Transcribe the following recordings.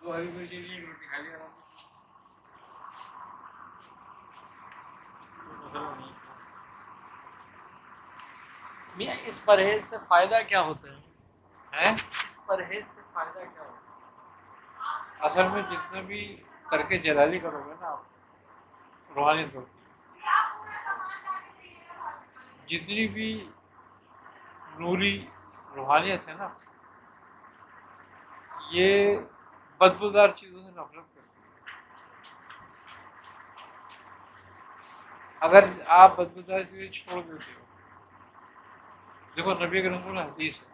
दो हरी मिर्ची की एक रोटी खा लिया आराम से, कोई मसला नहीं है। मियाँ इस परहेज से फायदा क्या होता है? हैं? इस परहेज से फायदा क्या होता असल में जितने भी तरके जलाली करोगे ना आप, रूहानियत बढ़ती है। जितनी भी नूरी रूहानियत है ना, ये बदबूदार चीज़ों से नफरत करती है। अगर आप बदबूदार चीज़ें छोड़ देते हो, देखो नबी के रसूल हदीस है,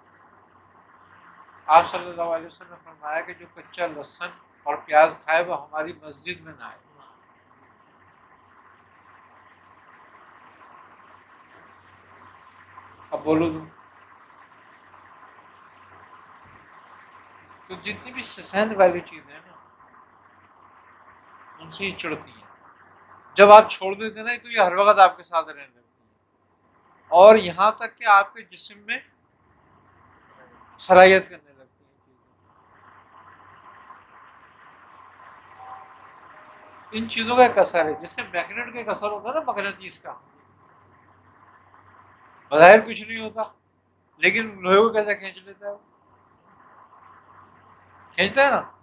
आप सल्लल्लाहु अलैहि वसल्लम ने फरमाया कि जो कच्चा लहसुन और प्याज खाए वो हमारी मस्जिद में ना आए। अब बोलो तुम, तो जितनी भी सेंध वाली चीज़ें हैं ना, उनसे ही चिढ़ती हैं। जब आप छोड़ देते ना तो ये हर वक्त आपके साथ रहने लगती है, और यहाँ तक कि आपके जिस्म में सरायत करने लगती हैं चीज़ें। इन चीज़ों का एक असर है, जैसे मैग्नेट का एक असर होता है ना, मगनेटिस का। बाहर कुछ नहीं होता, लेकिन लोहे को कैसे खींच लेता है, खींचता है ना।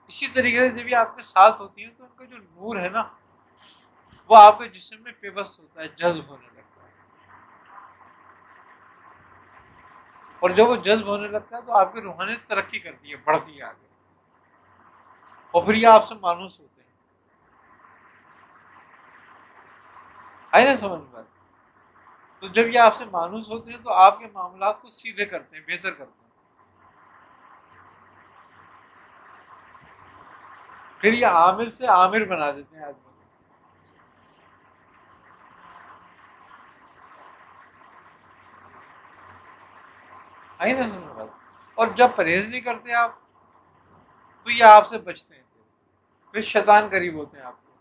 इसी तरीके से जब ये आपके साथ होती है तो उनका जो नूर है ना, वो आपके जिस्म में पेबस होता है, जज्ब होने लगता है। और जब वो जज्ब होने लगता है तो आपकी रूहानियत तरक्की करती है, बढ़ती है आगे, और फिर ये आपसे मानूस होते हैं। आई ना समझ में बात? तो जब ये आपसे मानूस होते हैं तो आपके मामला को सीधे करते हैं, बेहतर करते हैं। फिर ये आमिर से आमिर बना देते हैं आदमी। आई ना समझ में बात? और जब परहेज नहीं करते आप तो ये आपसे बचते हैं, फिर शैतान करीब होते हैं आपको।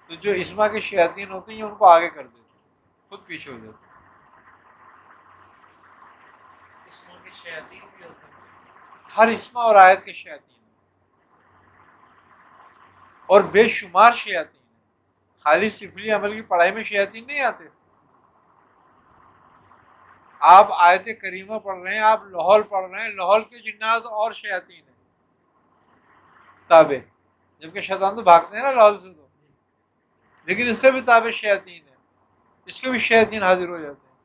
तो जो इस्मा के शयातीन होते हैं ये उनको आगे कर देते हैं, खुद पीछे हो जाते हैं। है? इसमें भी शयातीन भी होते हैं। हर इस्मा और आयत के शयातीन और बेशुमार शयातीन है। खाली सिफली अमल की पढ़ाई में शयातीन नहीं आते। आप आयत करीमा पढ़ रहे हैं, आप लाहौल पढ़ रहे हैं, लाहौल के जिन्नात और शयातीन है ताबे, जबकि शैतान तो भागते हैं ना लाहौल से, तो लेकिन इसका भी ताबे शयातीन है, इसके भी शयातीन हाजिर हो जाते हैं।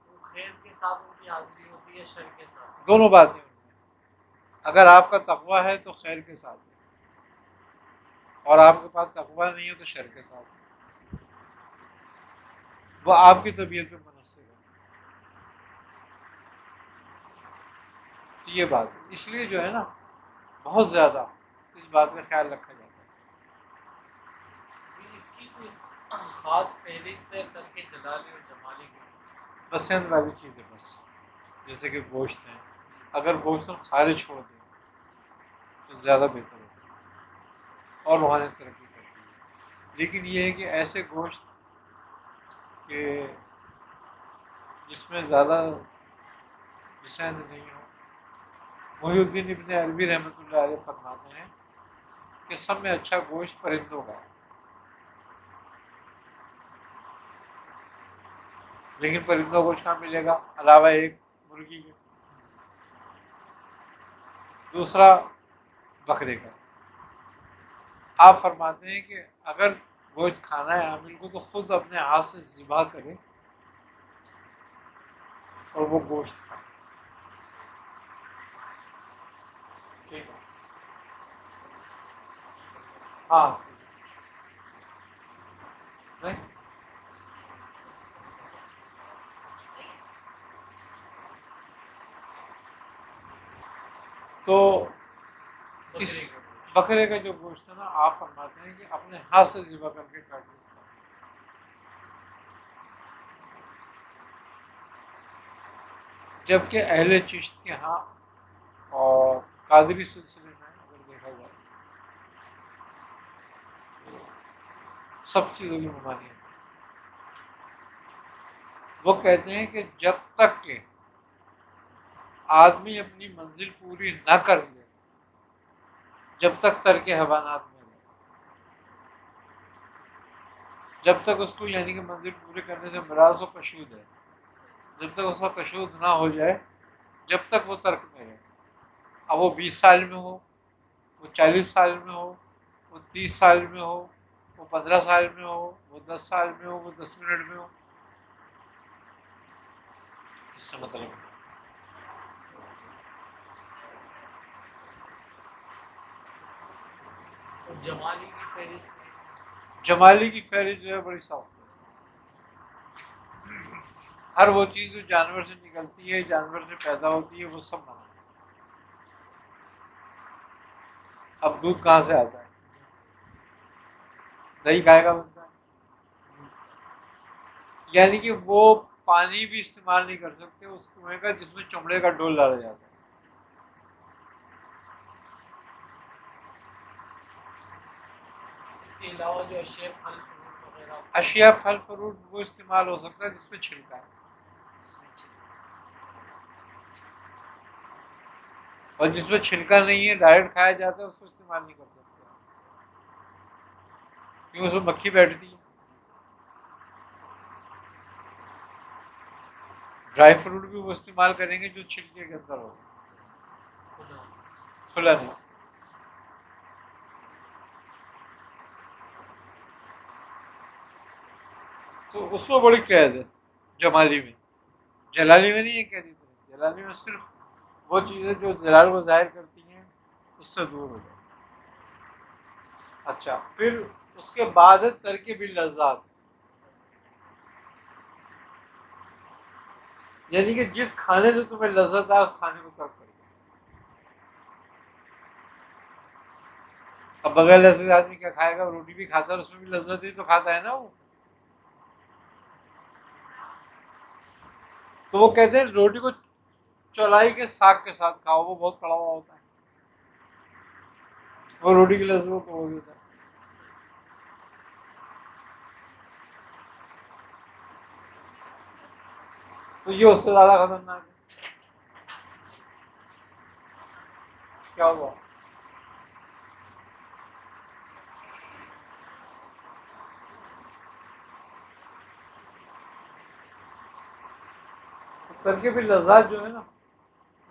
तो खैर के साथ उनकी हाजिरी होती है, शर के साथ। दोनों बातें उनमें। अगर आपका तकवा है तो खैर के साथ, और आपके पास तकवा नहीं है तो शर के साथ। वो आपकी तबीयत पे मुनस्सिर है। तो ये बात है, इसलिए जो है ना, बहुत ज़्यादा इस बात का ख्याल रखा जाता है। इसकी कोई खास फहरिस्त है करके जलाली और जमाली की? पसंद वाली चीज़ है बस, जैसे कि गोश्त है, अगर गोश्त हम सारे छोड़ दें तो ज़्यादा बेहतर होता है और रूहानियत तरक्की करती है। लेकिन ये है कि ऐसे गोश्त के जिसमें ज़्यादा रिसैंद नहीं हो। मोहिउद्दीन इब्न अरबी रहमतुल्लाह अलैह फरमाते हैं कि सब में अच्छा गोश्त परिंदों का है, लेकिन परिंदों को कहाँ मिलेगा अलावा एक मुर्गी के, दूसरा बकरे का। आप फरमाते हैं कि अगर गोश्त खाना है आमिल को तो खुद अपने हाथ से ज़िबा करे और वो गोश्त खाए। ठीक है, हाँ नहीं, तो इस बकरे का जो गोश्त है ना, आप फरमाते हैं कि अपने हाथ से ज़िबा करके काट लो। जबकि अहले चिश्त के यहाँ और कादरी सिलसिले में अगर देखा जाए सब चीज़ों की ममानियत है। वो कहते हैं कि जब तक के आदमी अपनी मंजिल पूरी ना कर ले जब तक तर्क हैवानात में है, जब तक उसको यानी कि मंजिल पूरे करने से मुराद उसको कशूद है, जब तक उसका कशूद ना हो जाए जब तक वो तर्क में है। अब वो 20 साल में हो, वो 40 साल में हो, वो 30 साल में हो, वो 15 साल में हो, वो 10 साल में हो, वो 10 मिनट में हो, इससे मतलब है। और जमाली की फहरिस्त में जमाली की फहरिस्त जो है बड़ी सॉफ्ट है। हर वो चीज़ जो जानवर से निकलती है, जानवर से पैदा होती है, वो सब मना है। अब दूध कहाँ से आता है? दही गाय का बनता है। यानी कि वो पानी भी इस्तेमाल नहीं कर सकते उस कुएं का जिसमें चमड़े का डोल डाला जाता है। इसके अलावा जो अशिया फल फ्रूट वगैरह अशिया फल फ्रूट वो इस्तेमाल हो सकता है जिसमें छिलका है, और जिसमें छिलका नहीं है डायरेक्ट खाया जाता है उसको इस्तेमाल नहीं कर सकते क्योंकि उसमें मक्खी बैठती है। ड्राई फ्रूट भी वो इस्तेमाल करेंगे जो छिलके के अंदर हो, खुला नहीं। तो उसमें बड़ी कैद है जमाली में, जलाली में नहीं है कैद इतनी। जलाली में सिर्फ वो चीज़ें जो जलाल को जाहिर करती हैं उससे दूर हो जाए। अच्छा, फिर उसके बाद है तरके बिल लज्जात, यानी कि जिस खाने से तुम्हें लज्जत आए उस खाने को तर्क कर दो। अब बगैर लज्जत आदमी क्या खाएगा? रोटी भी खाता है उसमें भी लज्जत ही तो खाता है ना वो। तो वो कहते हैं रोटी को चौलाई के साग के साथ खाओ, वो बहुत कड़वा होता है, वो रोटी की लज्जत तो हो जाता है। तो ये उससे ज्यादा खतरनाक है। क्या हुआ? तरके भी लज्जात जो है ना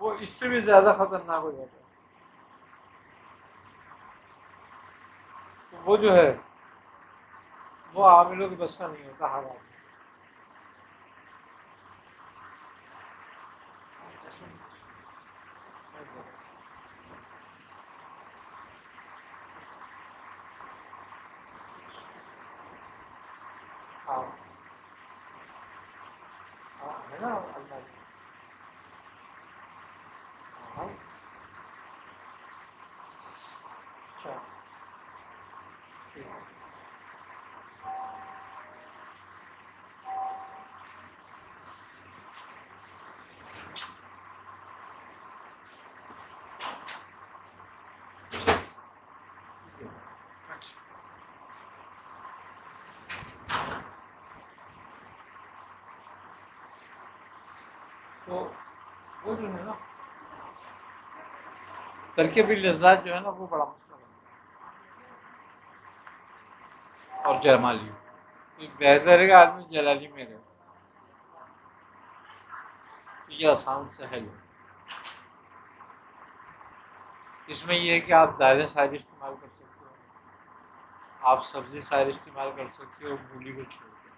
वो इससे भी ज्यादा खतरनाक हो जाता है। तो वो जो है वो आमिलों की बस का नहीं होता हर आदमी। हाँ हाँ, है ना अल्लाह की। हाँ, अच्छा ठीक है। अच्छा, तो वो जो है ना तरके भी लज्जात जो है ना वो बड़ा मसला बनता है। और जयमाली तो बेहतर है कि आदमी जलाली में रहे, तो ये आसान सहल है। इसमें यह है कि आप दालें सारी इस्तेमाल कर सकते हो, आप सब्जी सारी इस्तेमाल कर सकते हो मूली को छोड़ कर,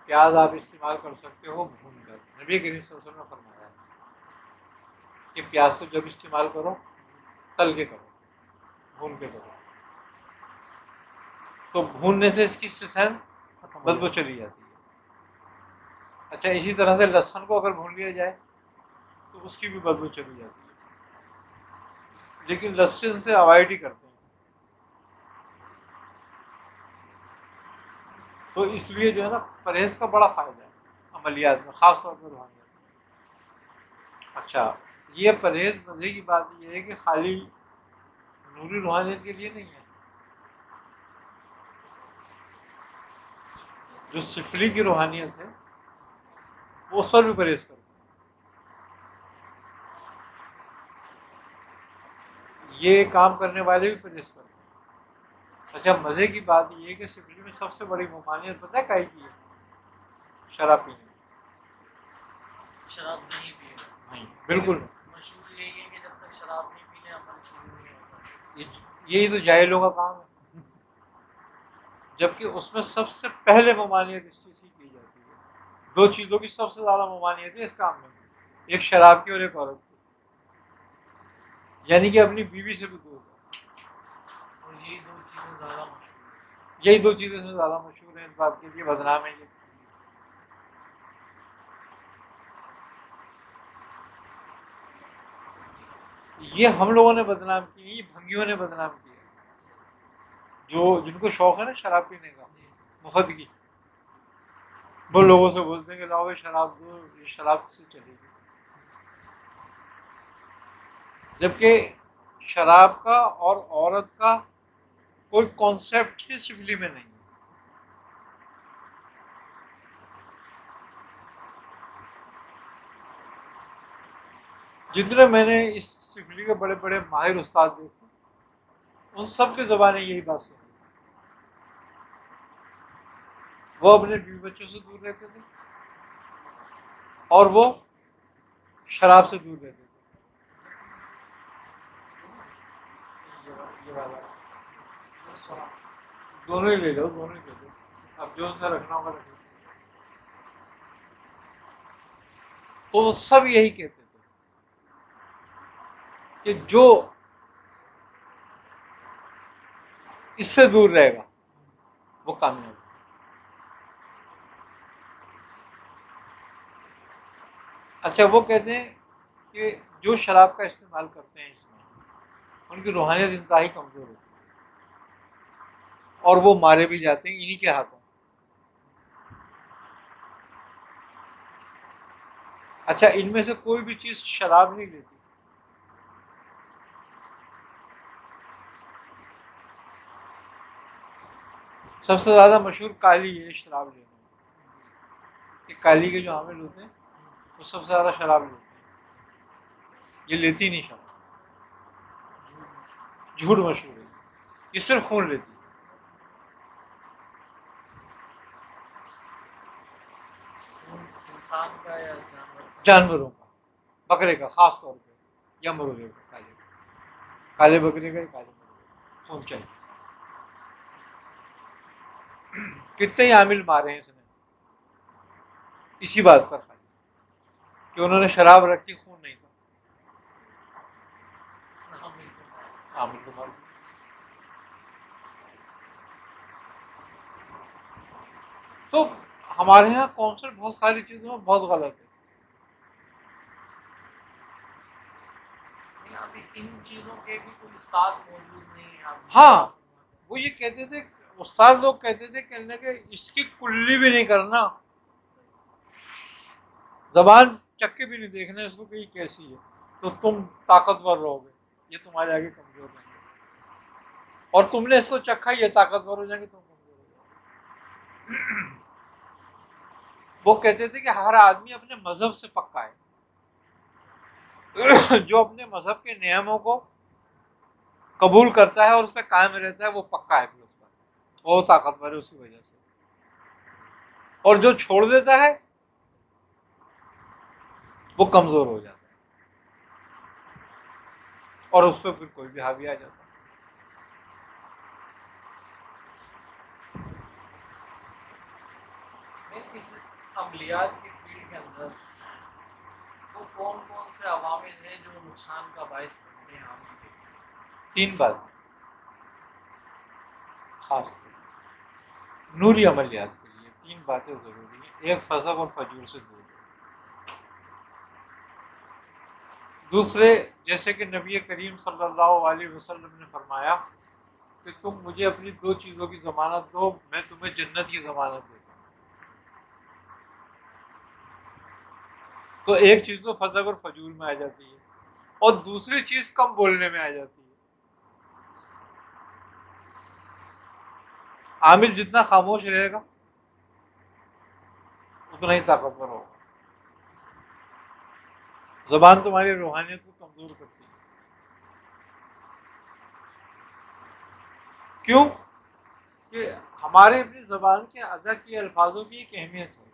प्याज आप इस्तेमाल कर सकते हो भून कर। नबी करीम सल्लल्लाहु अलैहि वसल्लम ने फरमाया है कि प्याज को जब इस्तेमाल करो तल के करो, भून के करो, तो भूनने से इसकी सिसन बदबू चली जाती है। अच्छा, इसी तरह से लहसुन को अगर भून लिया जाए तो उसकी भी बदबू चली जाती है, लेकिन लहसुन से अवॉइड ही करते हैं। तो इसलिए जो है ना परहेज का बड़ा फ़ायदा है अमलियात में, ख़ास तौर पर रूहानियत में। अच्छा, ये परहेज मज़े की बात यह है कि खाली नूरी रूहानियत के लिए नहीं है, जो सिफली की रूहानियत है वो उस पर भी परहेज करते हैं। ये काम करने वाले भी परहेज करते हैं। अच्छा, मज़े की बात ये है कि सिफली में सबसे बड़ी ममानियत पता है काहे की है? शराब पीने की। शराब नहीं पिएगा। नहीं, बिल्कुल नहीं। मशहूर यही है कि जब तक शराब नहीं पीने अमल शुरू नहीं होगा। यही तो जाहिलों का काम है। जबकि उसमें सबसे पहले ममानियत इस चीज़ की जाती है। दो चीज़ों की सबसे ज़्यादा ममानियत है इस काम में, एक शराब की और एक औरत की, यानी कि अपनी बीवी से भी दूर है। और यही दो चीज़ें ज़्यादा मशहूर हैं। यही दो चीज़ें से ज़्यादा मशहूर हैं, इस बात के लिए बदनाम है ये। ये हम लोगों ने बदनाम की, ये भंगियों ने बदनाम किया, जो जिनको शौक है ना शराब पीने का, मुफ्त की। वो लोगों से बोलते हैं कि लाओ ये शराब दो, ये शराब से चलेगी। जबकि शराब का और औरत का कोई कॉन्सेप्ट ही सिफली में नहीं है। जितने मैंने इस सिफली के बड़े बड़े माहिर उस्ताद देखे, उन सब के ज़बाने यही बात सुनी। वो अपने बीवी बच्चों से दूर रहते थे और वो शराब से दूर रहते थे। ये वाला दोनों ही ले लो, दोनों ही ले लो, अब जो उनसे रखना होगा रख लो। तो वो सब यही कहते थे कि जो इससे दूर रहेगा वो कामयाब। अच्छा, वो कहते हैं कि जो शराब का इस्तेमाल करते हैं इसमें, उनकी रूहानियत इंतहाई कमज़ोर होती है और वो मारे भी जाते हैं इन्हीं के हाथों। अच्छा, इनमें से कोई भी चीज़ शराब नहीं लेती। सबसे ज़्यादा मशहूर काली है शराब लेने में, कि काली के जो आमिल होते हैं वो सबसे ज़्यादा शराब लेते हैं। ये लेती नहीं शराब, झूठ मशहूर है, ये सिर्फ खून लेती है। इंसान का या जानवर का? जानवरों का, बकरे का खास तौर पे, या मुर्गे का, काले बकरे का, काले मुर्गे का खून चाहिए। कितने ही आमिल मारे हैं इसने इसी बात पर खाली कि उन्होंने शराब रखी, खून नहीं था, आमिल को मार दिया। तो हमारे यहाँ कॉन्सेप्ट बहुत सारी चीज़ों में बहुत गलत है। अभी इन चीज़ों के भी कोई उस्ताद मौजूद नहीं है। हाँ, वो ये कहते थे, उस्ताद लोग कहते थे कहने के इसकी कुल्ली भी नहीं करना, जबान चक्के भी नहीं देखना इसको कि कैसी है, तो तुम ताकतवर रहोगे, ये तुम्हारे आगे कमजोर नहीं है। और तुमने इसको चखा, ये ताकतवर हो जाएंगे, तुम कमजोर हो जाओगे। वो कहते थे कि हर आदमी अपने मजहब से पक्का है। जो अपने मजहब के नियमों को कबूल करता है और उस पर कायम रहता है वो पक्का है, फिर उस पर वो ताकतवर है उसकी वजह से। और जो छोड़ देता है वो कमजोर हो जाता है और उस पर फिर कोई भी हावी आ जाता है। इस अमलियात की फील्ड के अंदर वो कौन कौन से अवामिल हैं जो नुकसान का बायस बनते हैं आम के? 3 बात खास नूरी अमलियात के लिए 3 बातें जरूरी हैं। एक, फसक और फजूर से दूर। दूसरे, जैसे कि नबी करीम सल्लल्लाहु अलैहि वसल्लम ने फरमाया कि तुम मुझे अपनी 2 चीज़ों की ज़मानत दो, मैं तुम्हें जन्नत की ज़मानत देता हूँ। तो एक चीज़ तो फसक और फजूर में आ जाती है और दूसरी चीज़ कम बोलने में आ जाती है। आमिल जितना खामोश रहेगा उतना ही ताकतवर होगा। ज़बान तुम्हारी रूहानियत को कमज़ोर करती है। क्यों? कि हमारे अपनी ज़बान के अदा किए अल्फाजों की एक अहमियत है।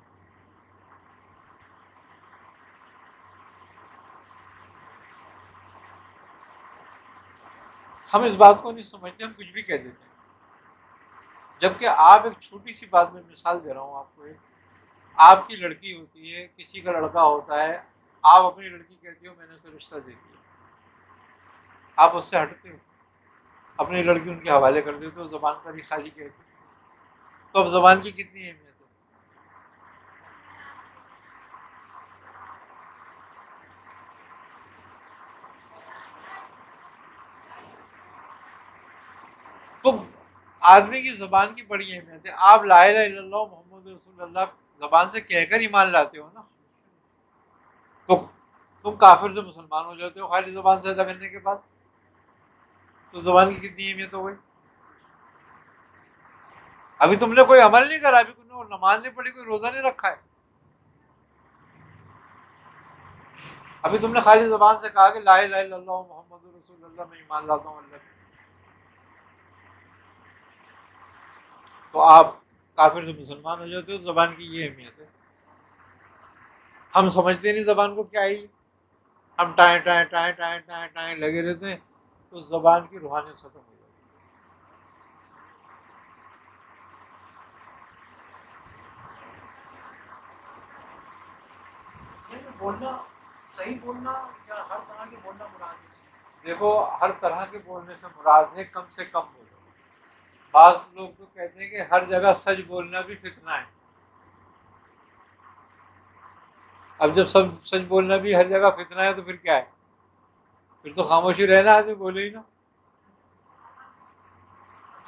हम इस बात को नहीं समझते, हम कुछ भी कह देते हैं। जबकि आप एक छोटी सी बात में मिसाल दे रहा हूँ आपको, एक आपकी लड़की होती है, किसी का लड़का होता है, आप अपनी लड़की कहती हो मैंने उसको रिश्ता दे दिया, आप उससे हटते हो, अपनी लड़की उनके हवाले कर देते हो, ज़बान पर ही खाली कहते हो, तो अब ज़बान की कितनी अहमियत है। तो आदमी की ज़बान की बड़ी अहमियत है। आप ला इलाहा इल्लल्लाह मोहम्मद रसूलुल्लाह ज़बान से कहकर ईमान लाते हो ना, तो तुम काफिर से मुसलमान हो जाते हो खाली ज़बान से अदा करने के बाद, तो ज़बान की कितनी अहमियत हो गई। अभी तुमने कोई अमल नहीं करा, अभी तुमने नमाज नहीं पढ़ी, कोई रोज़ा नहीं रखा है, अभी तुमने खाली ज़बान से कहा कि ला इलाहा इल्लल्लाह मोहम्मद रसूलुल्लाह मैं ईमान लाता हूँ अल्लाह, तो आप काफिर से मुसलमान हो जाते हो। ज़बान की ये अहमियत है। हम समझते नहीं ज़बान को क्या ही, हम टाएं टाएं टाएं टाएं टाएं टाएं लगे रहते हैं, तो ज़बान की रूहानियत ख़त्म हो जाती ये जो बोलना सही बोलना या हर तरह के बोलना मुराद है? देखो, हर तरह के बोलने से मुराद है कम से कम बोलो। बाज़ लोग तो कहते हैं कि हर जगह सच बोलना भी फितना है। अब जब सब सच बोलना भी हर जगह फितना है तो फिर क्या है, फिर तो खामोशी रहना, आदमी बोले ही ना।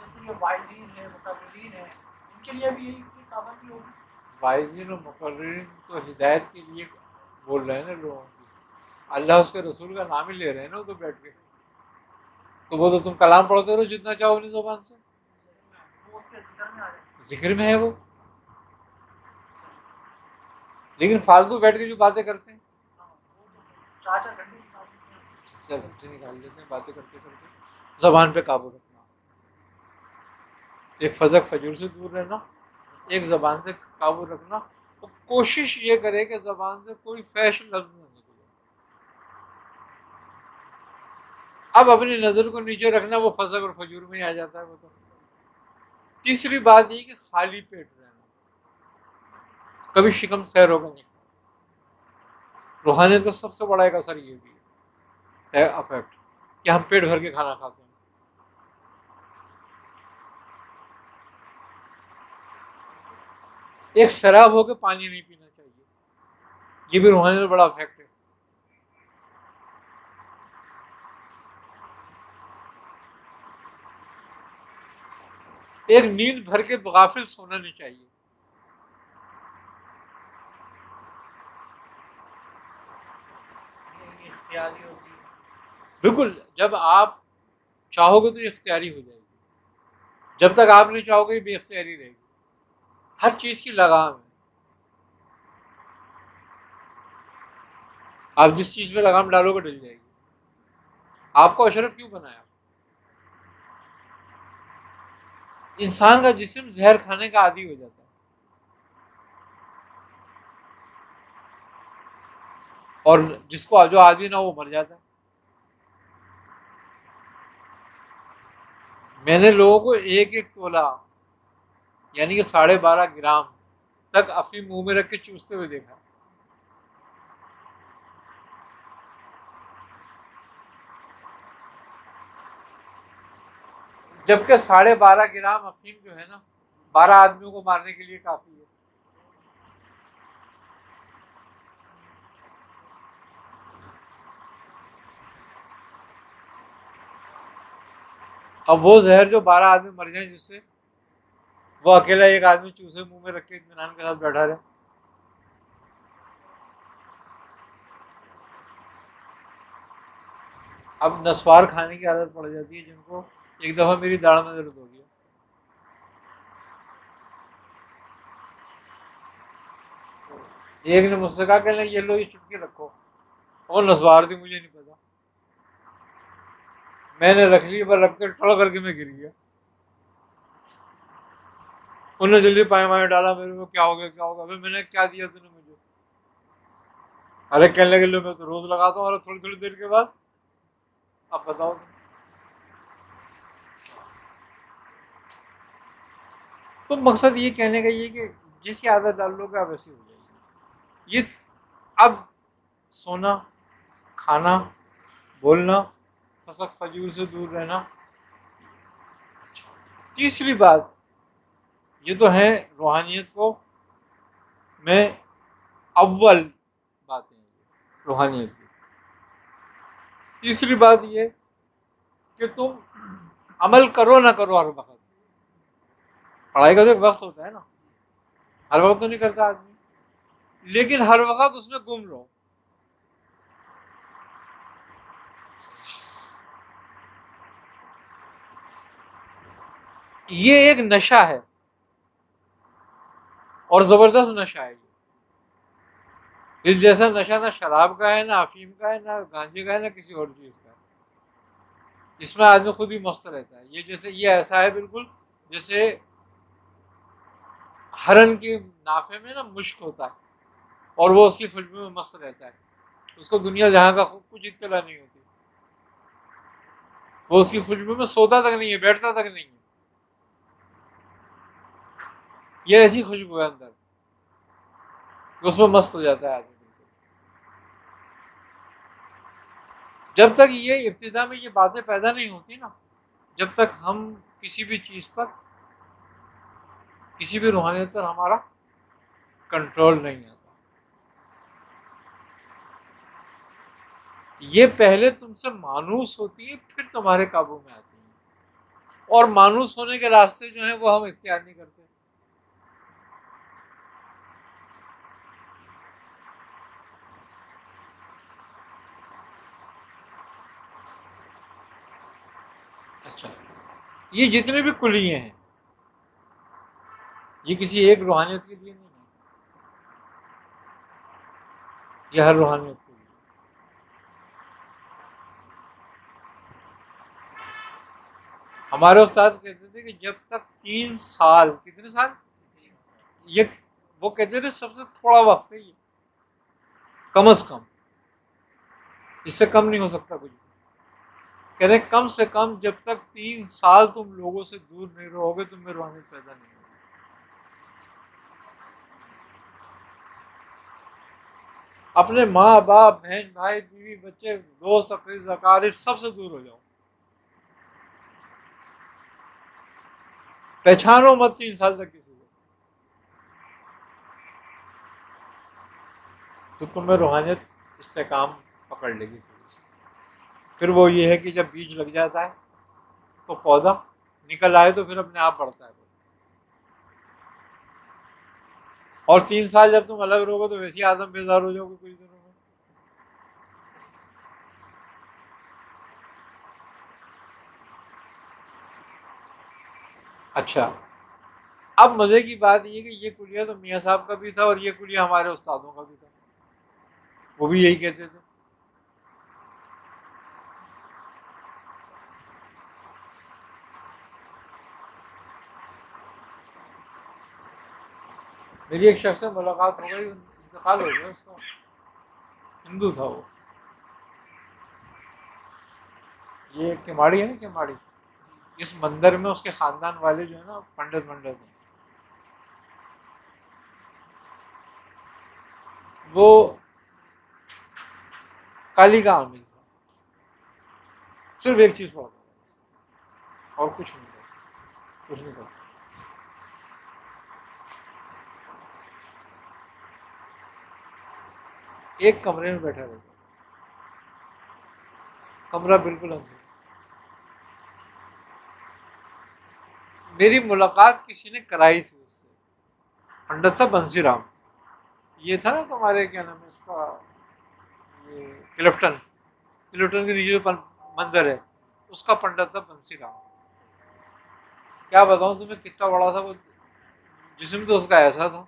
जैसे ये वाइजीन है, मुकर्रिरीन है, इनके लिए भी यही पाबंदी होगी? वाइज़ीन और मुकर्रिरीन तो हिदायत के लिए बोल रहे हैं ना लोगों की, अल्लाह उसके रसूल का नाम ही ले रहे हैं ना, वो तो बैठ के, तो वो तो तुम कलाम पढ़ते रहो जितना चाहो अपनी ज़बान से, वो उसके जिक्र में आ जाए, जिक्र में है वो। लेकिन फालतू बैठ के जो बातें करते हैं, 4-4 घंटे चल हमसे निकाल लेते हैं बातें करते करते। ज़बान पे काबू रखना, एक फजक फजूर से दूर रहना, एक ज़बान से काबू रखना, और कोशिश ये करे कि ज़बान से कोई फैशन लफ्ज़ न निकले। अब अपनी नज़र को नीचे रखना, वो फजक और फजूर में ही आ जाता है वो तो। तीसरी बात ये कि खाली पेट रहना, कभी शिकम सैर होगा नहीं। रूहानियत का सबसे बड़ा एक असर ये भी है अफेक्ट, कि हम पेट भर के खाना खाते हैं। एक शराब होकर पानी नहीं पीना चाहिए, ये भी रूहानियत का बड़ा अफेक्ट है। एक नींद भर के गाफिल सोना नहीं चाहिए। इख्तियारी होती है। बिल्कुल, जब आप चाहोगे तो ये इख्तियारी हो जाएगी, जब तक आप नहीं चाहोगे बेइख्तियारी रहेगी। हर चीज की लगाम है, आप जिस चीज में लगाम डालोगे डल जाएगी। आपको अशरफ क्यों बनाया? इंसान का जिस्म जहर खाने का आदी हो जाता है, और जिसको जो आदी ना वो मर जाता है। मैंने लोगों को 1-1 तोला यानी कि 12.5 ग्राम तक अफीम मुंह में रख के चूसते हुए देखा। जबकि 12.5 ग्राम अफीम जो है ना 12 आदमियों को मारने के लिए काफी है। अब वो जहर जो 12 आदमी मर जाए जिससे, वो अकेला एक आदमी चूसे मुंह में रख के इत्मीनान के साथ बैठा रहे। अब नस्वार खाने की आदत पड़ जाती है जिनको, एक दफा मेरी दाढ़ में दर्द हो गया, एक ने मुझसे कहा कि ये लो ये चुटकी रखो, और नस्वार थी मुझे नहीं पता, मैंने रख ली, पर रखते टड़ करके मैं गिर गया। उन्होंने जल्दी पाए डाला मेरे को, क्या हो गया क्या होगा, अभी मैंने क्या दिया तूने मुझे? अरे कहने लगे लो मैं तो रोज लगाता हूँ, और थोड़ी थोड़ी देर के बाद अब बताओ। तो मकसद ये कहने का ये कि जैसी आदत डाल लोगे आप वैसी हो जाएगी। ये अब सोना, खाना, बोलना, फसक फजूल से दूर रहना। तीसरी बात, ये तो है रूहानियत को में अव्वल बातें रूहानियत की। तीसरी बात ये कि तुम अमल करो ना करो हर वक्त। पढ़ाई का तो एक वक्त होता है ना, हर वक्त तो नहीं करता आदमी, लेकिन हर वक्त उसमें गुम रहो। ये एक नशा है और जबरदस्त नशा है। इस जैसा नशा ना शराब का है, ना अफीम का है, ना गांजे का है, ना किसी और चीज का है। इसमें आदमी खुद ही मस्त रहता है। ये जैसे ये ऐसा है बिल्कुल जैसे हरन के नाफे में ना मुश्क होता है और वो उसकी खुशबू में मस्त रहता है, उसको दुनिया जहां का कुछ इत्तला नहीं होती, वो उसकी खुशबू में सोता तक नहीं है, बैठता तक नहीं है। ये ऐसी खुशबू है अंदर, उसमें मस्त हो जाता है आदमी। जब तक ये इब्तिदा में ये बातें पैदा नहीं होती ना, जब तक हम किसी भी चीज पर, किसी भी रूहानियत पर हमारा कंट्रोल नहीं आता। ये पहले तुमसे मानूस होती है, फिर तुम्हारे काबू में आती है, और मानूस होने के रास्ते जो हैं वो हम इख्तियार नहीं करते। अच्छा, ये जितने भी कुलिये हैं ये किसी एक रूहानियत के लिए नहीं है, ये हर रूहानियत के लिए। हमारे उस्ताद कहते थे कि जब तक 3 साल, कितने साल, ये वो कहते थे सबसे थोड़ा वक्त है ये, कम से कम, इससे कम नहीं हो सकता कुछ। कहते कम से कम जब तक 3 साल तुम लोगों से दूर नहीं रहोगे तुम में रूहानियत पैदा नहीं होगी। अपने माँ बाप, बहन भाई, बीवी बच्चे, दोस्त, अकारीब सबसे दूर हो जाओ, पहचानो मत 3 साल तक किसी को, तो तुम्हें रूहानियत इस्तेकाम पकड़ लेगी। फिर वो ये है कि जब बीज लग जाता है तो पौधा निकल आए तो फिर अपने आप बढ़ता है। और 3 साल जब तुम अलग रहोगे तो वैसी आदम बेजार हो जाओगे कुछ दिनों में। अच्छा, अब मजे की बात ये कि ये कुलिया तो मियाँ साहब का भी था और ये कुलिया हमारे उस्तादों का भी था, वो भी यही कहते थे। मेरी एक शख्स से मुलाकात हो गई, इंतकाल हो गया उसका, हिंदू था वो। ये केमाड़ी है ना, केमाड़ी, इस मंदिर में उसके खानदान वाले जो है ना पंडित हैं, वो काली का आमिल था, सिर्फ एक चीज पढ़ता और कुछ नहीं करता, कुछ नहीं करता। एक कमरे में बैठा रहता, कमरा बिल्कुल अंधेरा। मेरी मुलाकात किसी ने कराई थी उससे, पंडित था बंसीराम, ये था ना तुम्हारे क्या नाम है इसका, ये क्लिफ्टन के नीचे जो मंदिर है उसका पंडित था बंसीराम। क्या बताऊं तुम्हें कितना बड़ा था वो, जिस्म तो उसका ऐसा था,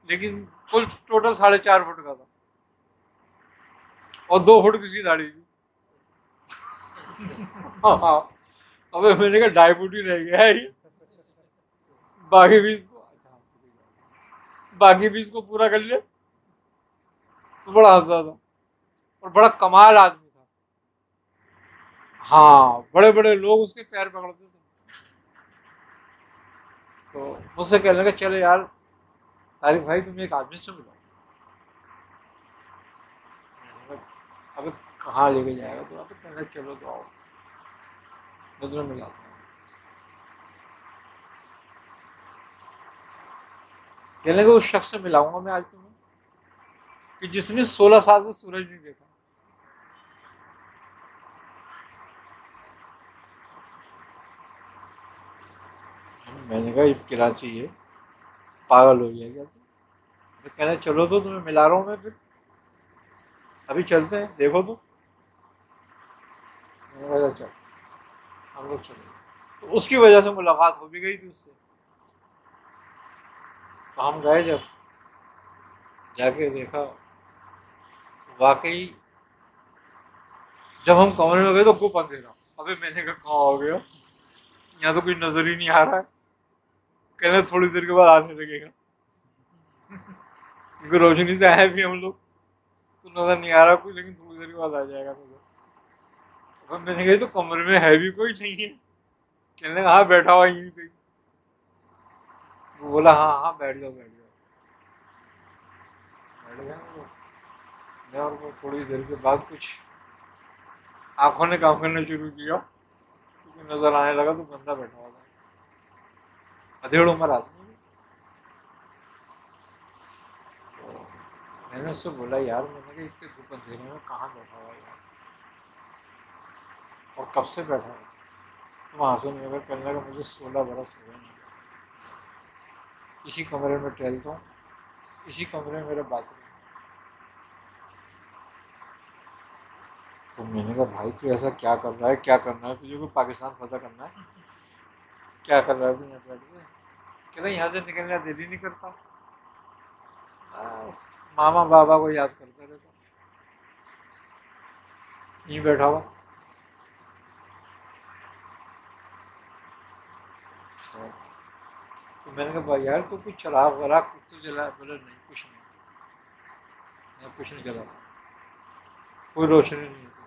लेकिन कुल टोटल 4.5 फुट का था और 2 फुट किसकी दाढ़ी थी। हाँ, अबे मैंने कहा 2.5 फुट ही रह गया है ये, बाकी 20 को, अच्छा बाकी 20 को पूरा कर ले। तो बड़ा हंसा था और बड़ा कमाल आदमी था। हाँ, बड़े बड़े लोग उसके पैर पकड़ते थे। तो मुझसे कहने लगा चलो यार तारिक भाई तुम एक आदमी से मिलो। मैंने कहा, अबे कहाँ लेके जाएगा तो? तो कहने लगा चलो तो आओ, मैं तुम्हें मिलाता हूँ। कहने लगा उस शख्स से मिलाऊंगा मैं आज तुम्हें कि जिसने 16 साल से सूरज नहीं देखा। मैंने कहा ये कराची है, पागल हो गया क्या तुम? तो कहना चलो तो तुम्हें मिला रहा हूँ मैं, फिर अभी चलते हैं देखो तो। मैंने कहा चल हम लोग चले। तो उसकी वजह से मुलाकात हो भी गई थी उससे। तो हम गए, जब जाके देखा वाकई, जब हम कमरे में गए तो खूब अंधेरा। अबे मैंने कहा कहाँ हो गया, यहाँ तो कुछ नजर ही नहीं आ रहा है। कहने थोड़ी देर के बाद आने लगेगा, क्योंकि रोशनी से आए भी हम लोग तो नजर नहीं आ रहा कुछ, लेकिन थोड़ी देर के बाद आ जाएगा नजर। अब मैंने कहा तो कमरे में है भी कोई नहीं है। कहने लगा हाँ बैठा हुआ यहीं पे। वो बोला हाँ हाँ बैठ जाओ बैठ जाओ। बैठ गए हम लोग। मैं और वो थोड़ी देर के बाद कुछ आंखों ने काम करना शुरू किया, क्योंकि नजर आने लगा तो बंदा बैठा हुआ था, अधेड़ उम्र आदमी। तो मैंने उससे बोला यार, मैंने कहा इतने धूप अंधेरे में कहाँ बैठा हुआ यार, और कब से बैठा हुआ? तो वहाँ से मेरा कहने लगा मुझे 16 बरस हो गए नहीं, इसी कमरे में टहलता हूँ, इसी कमरे में मेरा बाथरूम। तो मैंने कहा भाई तू ऐसा क्या कर रहा है, क्या करना है तुझे? को पाकिस्तान फंसा करना है? क्या कर रहा है तू यहाँ बैठ के? कहता यहाँ से निकलने दिल ही नहीं करता, बस मामा बाबा को याद करता रहता, यहीं बैठा हुआ। तो मैंने कहा भाई यार तू कुछ चला वरा कुछ तो जला? बोले नहीं कुछ नहीं, मैं कुछ नहीं जला, कोई रोशनी नहीं होती।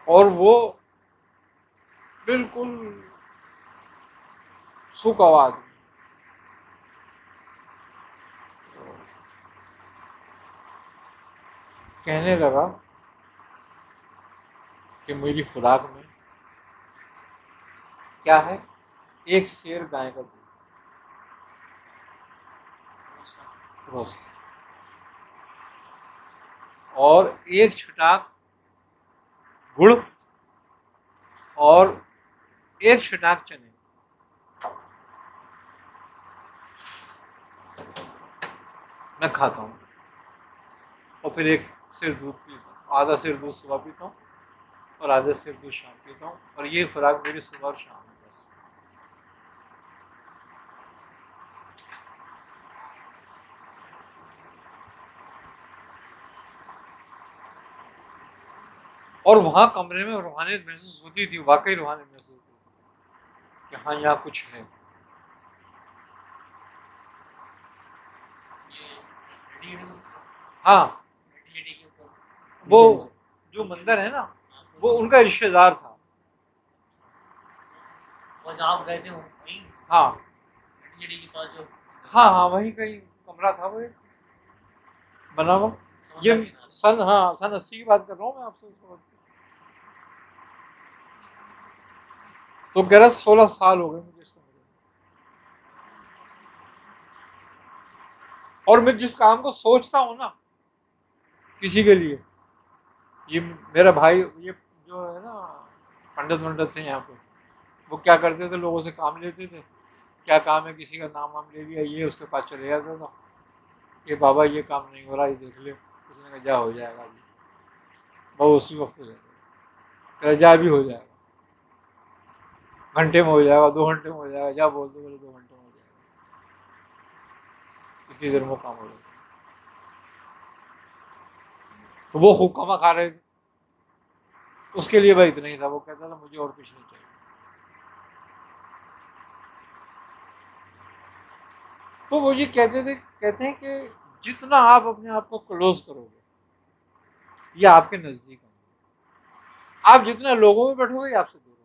और वो बिल्कुल सुख आवाज। कहने लगा कि मेरी खुराक में क्या है, एक शेर गाय का दूध रोज, और एक छटाक गुड़, और एक छटाक चने। मैं खाता हूँ और फिर एक सिर दूध पीता हूँ, आधा सिर दूध सुबह पीता हूँ और आधा सिर दूध शाम पीता हूँ, और ये खुराक मेरी सुबह और शाम है बस। और वहां कमरे में रूहानियत महसूस होती थी, वाकई रूहानियत महसूस होती थी कि हाँ यहाँ कुछ है। हाँ वो जो मंदिर है ना, वो उनका रिश्तेदार था। वो जहाँ आप गए थे वहीं हाँ के पास जो, हाँ हाँ वहीं कहीं कमरा था वो एक बना हुआ। ये सन, हाँ सन 80 की बात कर रहा हूँ मैं आपसे इस वक्त। तो कह रहा 16 साल हो गए मुझे इस कमरे में, और मैं जिस काम को सोचता हूँ ना किसी के लिए, ये मेरा भाई, ये जो है ना पंडित वंडित थे यहाँ पे, वो क्या करते थे, लोगों से काम लेते थे, क्या काम है, किसी का नाम वाम ले लिया, ये उसके पास चले जाता था कि बाबा ये काम नहीं हो रहा, ये देख ले। उसने कहा जा हो जाएगा अभी, वो उसी वक्त हो जाएगा, जा भी हो जाएगा, घंटे में हो जाएगा, 2 घंटे में हो जाएगा, जा बोल दो, बोले 2 घंटे में हो जाएगा, इतनी देर में काम हो जाएगा। तो वो खूब कमा खा रहे थे। उसके लिए भाई इतना ही था, वो कहता था मुझे और कुछ नहीं चाहिए। तो वो ये कहते हैं कि जितना आप अपने आप को क्लोज करोगे ये आपके नजदीक होंगे, आप जितना लोगों में बैठोगे ये आपसे दूर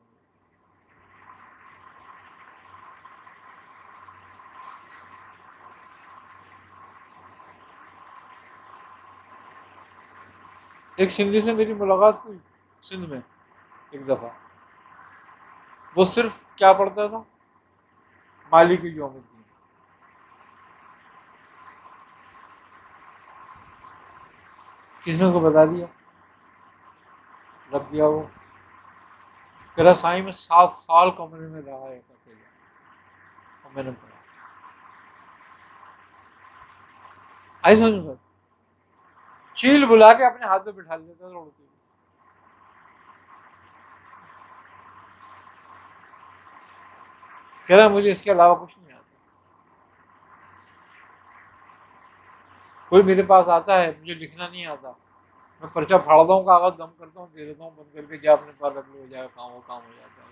होंगे। एक सिंधी से मेरी मुलाकात हुई सिंध में एक दफा, वो सिर्फ क्या पढ़ता था, मालिक यौमुद्दीन। किसने उसको बता दिया, रख दिया वो, कह साई में 7 साल कमरे में रहा है अकेला, और मैंने पढ़ा। आई समझ में, चील बुला के अपने हाथ में बिठा लेता था उड़ती। कह रहा मुझे इसके अलावा कुछ नहीं आता। कोई मेरे पास आता है, मुझे लिखना नहीं आता, मैं पर्चा फाड़ता हूँ, कागज दम करता हूँ, दे देता हूँ बंद करके, जा अपने पास रख लो, हो जाएगा काम, वो काम हो जाता है।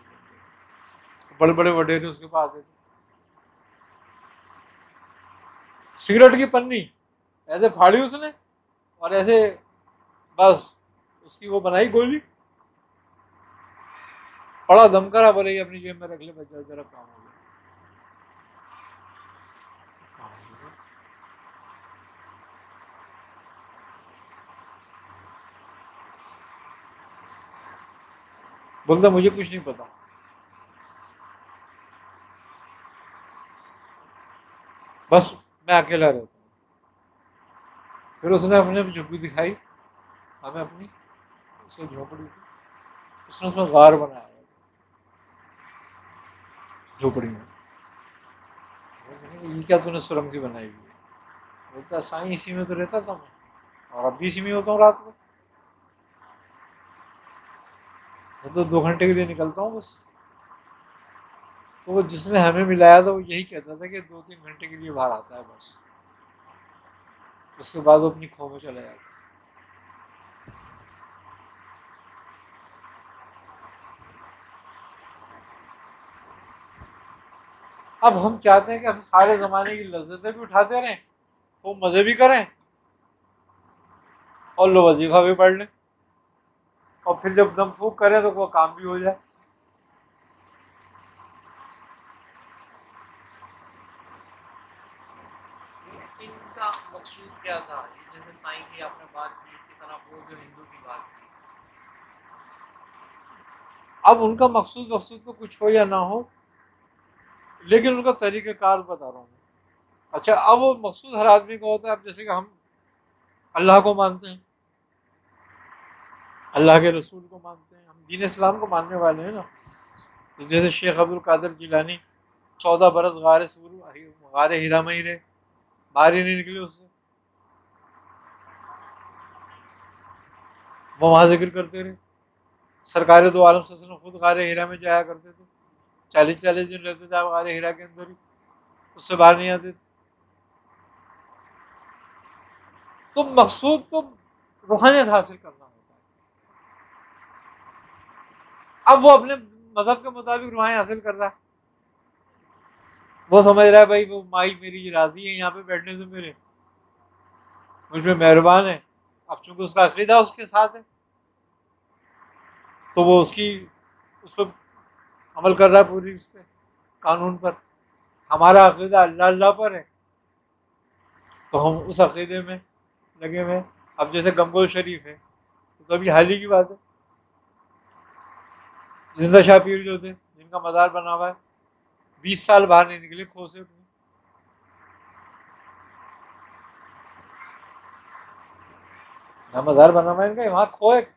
बड़े बड़े वडेरे उसके पास आते थे। सिगरेट की पन्नी ऐसे फाड़ी उसने और ऐसे बस उसकी वो बनाई गोली, बड़ा दम करा, बोले अपनी जेब में रख ले, बच्चा जरा काम हो गया। बोलता मुझे कुछ नहीं पता, बस मैं अकेला रहता हूँ। फिर उसने अपने झुग्गी दिखाई हमें अपनी, उसकी झोपड़ी थी, उसने उसमें गार बनाया झोपड़ी में। ये क्या तूने सुरंग सी बनाई हुई है? बोलता साईं इसी में तो रहता था मैं, और अब भी इसी में होता हूँ रात को, मैं तो 2 घंटे के लिए निकलता हूँ बस। तो वो जिसने हमें मिलाया था वो यही कहता था कि 2-3 घंटे के लिए बाहर आता है बस, उसके बाद वो अपनी खो में चला जाता। अब हम चाहते हैं कि हम सारे जमाने की लज्जतें भी उठाते रहें, तो मजे भी करें और लो वजीफा भी पढ़ लें, और फिर जब दम फूक करें तो वो काम भी हो जाए। इनका मकसूद क्या था? ये जैसे साईं की आपने बात की, इसी तरह वो जो हिंदू की बात की। अब उनका मकसूद तो कुछ हो या ना हो, लेकिन उनका तरीक़ेकार बता रहा हूँ। अच्छा, अब वो मकसूद हर आदमी का होता है। अब जैसे कि हम अल्लाह को मानते हैं, अल्लाह के रसूल को मानते हैं, हम दीन इस्लाम को मानने वाले हैं ना। तो जैसे शेख अब्दुल कादिर जिलानी 14 बरस गारे हिरा में ही रहे, बाहर ही नहीं निकले उससे, वो वहाँ जिक्र करते रहे। सरकार दो आलम सल्लल्लाहु अलैहि वसल्लम खुद गारे हिरा में जाया करते थे, 40-40 दिन रहते थे गारे हिरा के अंदर ही, उससे बाहर नहीं आते थे। तो मकसूद तो रूहानियत हासिल करना होता है। अब वो अपने मजहब के मुताबिक रूहानियत हासिल कर रहा है, वो समझ रहा है भाई वो माई मेरी राजी है यहाँ पे बैठने से, मेरे मुझ पर मेहरबान है। अब चूंकि उसका अकीदा उसके साथ है तो वो उसकी उस पर अमल कर रहा है, पूरी उस पर कानून पर। हमारा अकीदा अल्लाह अल्लाह पर है तो हम उस अकीदे में लगे हुए हैं। अब जैसे गंगोल शरीफ है तो अभी हाल ही की बात है, जिंदा शाह पीर जो थे जिनका मज़ार बना हुआ है, 20 साल बाहर नहीं निकले खो से अपने। मज़ार बना हुआ है इनका, वहाँ खो है,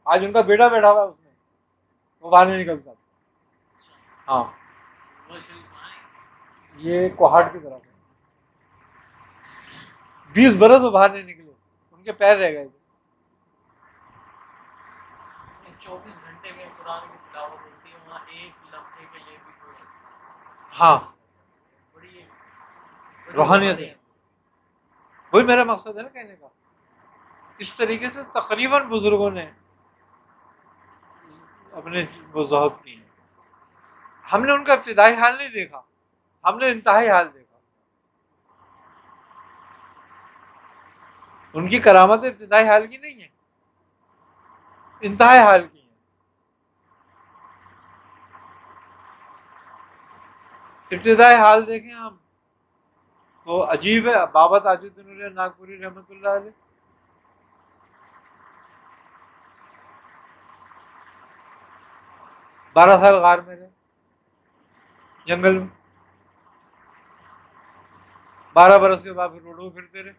आज उनका बेटा बैठा हुआ है उसमें, वो बाहर नहीं निकलता। हाँ, ये कोहाट की तरफ है। 20 बरस वो बाहर नहीं निकले, उनके पैर रह गए। 24 घंटे में कुरान की तिलावत होती है, वहाँ एक लम्हे के लिए भी कोई। हाँ, बड़ी रूहानियत है। वही मेरा मकसद है ना कहने का। इस तरीके से तकरीबन बुजुर्गों ने अपने वजाहत की हैं। हमने उनका इब्तिदाई हाल नहीं देखा, हमने इंतहाई हाल देखा। उनकी करामत इब्तिदाई हाल की नहीं है, इंतहाई हाल की है। इब्तिदाई हाल देखें हम तो अजीब है। बाबा ताजुद्दीन नागपुरी रहमतुल्लाह अलैह 12 साल गार में रहे, जंगल में। 12 बरस के बाद फिर रोडों में फिरते रहे।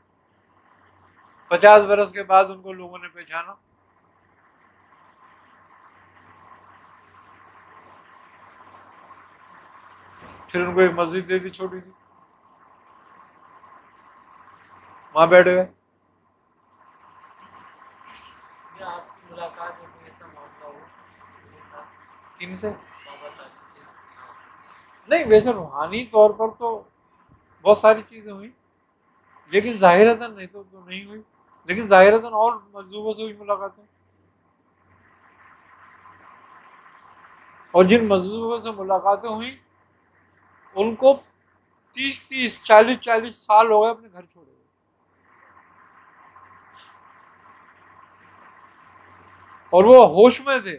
50 बरस के बाद उनको लोगों ने पहचाना। फिर उनको एक मस्जिद दे दी छोटी सी, वहां बैठ गए। आपकी मुलाकात में कोई ऐसा मामला हो मेरे साथ? किनसे? बाबा ताजुद्दीन। नहीं, वैसे रूहानी तौर पर तो बहुत सारी चीजें हुई, लेकिन जाहिरतन नहीं तो नहीं हुई। लेकिन जाहिरतन और मजलूबों से हुई मुलाकातें, और जिन मजलूबों से मुलाकातें हुई उनको 30-30, 40-40 साल हो गए अपने घर छोड़े हुए, और वो होश में थे।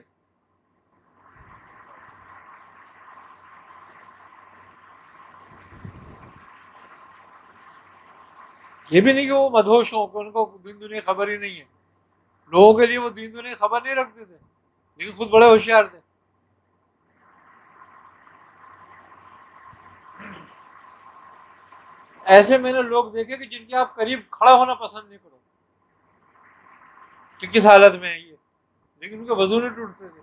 ये भी नहीं कि वो मदहोश हो, कि उनको दीन दुनिया खबर ही नहीं है। लोगों के लिए वो दीन दुनिया खबर नहीं रखते थे, लेकिन खुद बड़े होशियार थे। ऐसे मैंने लोग देखे कि जिनके आप करीब खड़ा होना पसंद नहीं करो कि किस हालत में है ये, लेकिन उनके वजू नहीं टूटते थे।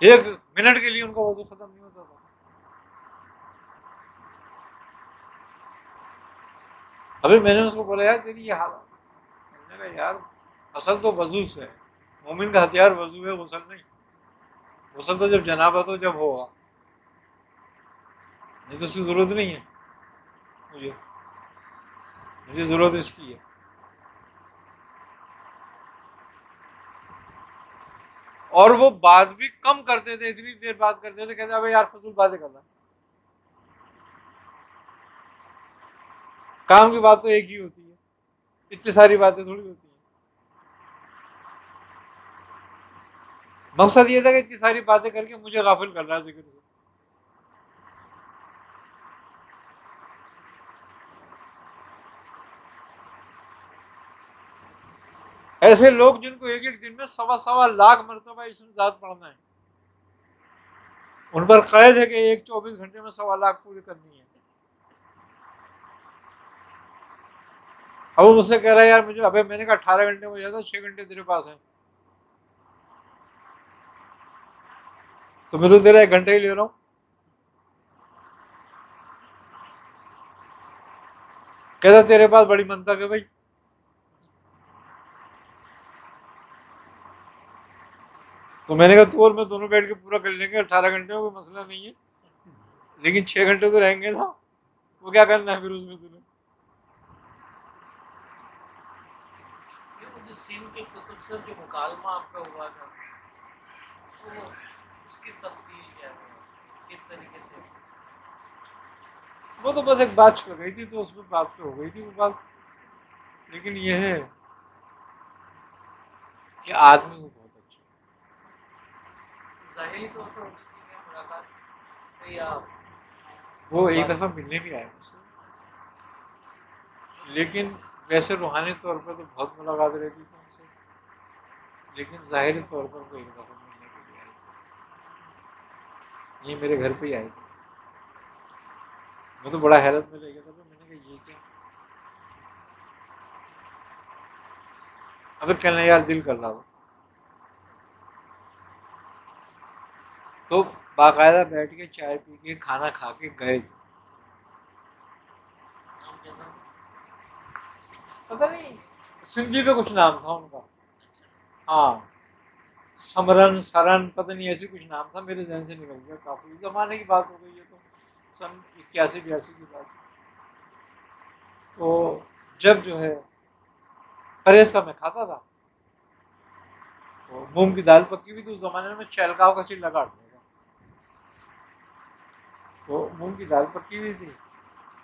एक मिनट के लिए उनका वजू खत्म नहीं होता था। अभी मैंने उसको बोला, यार तेरी ये हालत, मैंने कहा यार असल तो वजू से है, मोमिन का हथियार वजू है, गुसल नहीं। गुसल तो जब जनाबत हो जब होगा, नहीं तो उसकी जरूरत नहीं है। मुझे जरूरत इसकी है। और वो बात भी कम करते थे, इतनी देर बात करते थे, कहते अबे यार फजूल बातें कर रहा है। काम की बात तो एक ही होती है, इतनी सारी बातें थोड़ी होती हैं। मकसद ये था कि इतनी सारी बातें करके मुझे गाफिल कर रहा है जिक्र से। ऐसे लोग जिनको एक एक दिन में 1.25 लाख मरतबा इसमें ज़ात पढ़ना है, उन पर कैद है कि एक 24 घंटे में 1.25 लाख पूरी करनी है। अब वो मुझसे कह रहा है यार मुझे, अबे मैंने कहा 18 घंटे में हो जाता, 6 घंटे तेरे पास है, तो मैं तो तेरा 1 घंटा ही ले रहा हूँ। कहता तेरे पास बड़ी मंतक है भाई। तो मैंने कहा तू और मैं दोनों बैठ के पूरा कर लेंगे 18 घंटे में, कोई मसला नहीं है, लेकिन 6 घंटे तो रहेंगे ना, वो क्या करना है फिर उसमें तुझे। जो सीन के कुतुब सर जो मुकालमा आपका हुआ था, तो उसकी तफसील क्या है, किस तरीके से? वो तो बस एक बात चल गई थी, तो उसमें बात तो हो गई थी वो बात, लेकिन ये है कि आदमी वो बहुत अच्छा, ज़ाहिरी तौर पर होनी चाहिए मुलाकात से, या वो एक दफ़ा मिलने भी आया मुझसे, लेकिन वैसे रूहानी तौर पर तो बहुत मुलाकात रहती थी उनसे, लेकिन ज़ाहिरी तौर पर वो एक दफ़ा मिलने के लिए आई, ये मेरे घर पे ही आई थी। मैं तो बड़ा हैरत में रह गया था, तो मैंने कहा ये क्या। अबे कहना यार दिल कर रहा था, तो बाकायदा बैठ के चाय पी के खाना खा के गए थे। नाम क्या था? पता नहीं सिंधी पे कुछ नाम था उनका, हाँ समरन सरन पता नहीं ऐसी कुछ नाम था, मेरे जहन से निकल गया, काफ़ी ज़माने की बात हो गई है, तो सन 81-82 की बात। तो जब जो है परहेज का मैं खाता था। तो मूंग की दाल पक्की हुई थी, उस जमाने में चलगांव का चिल्ला काट देगा। तो मूंग की दाल पक्की हुई थी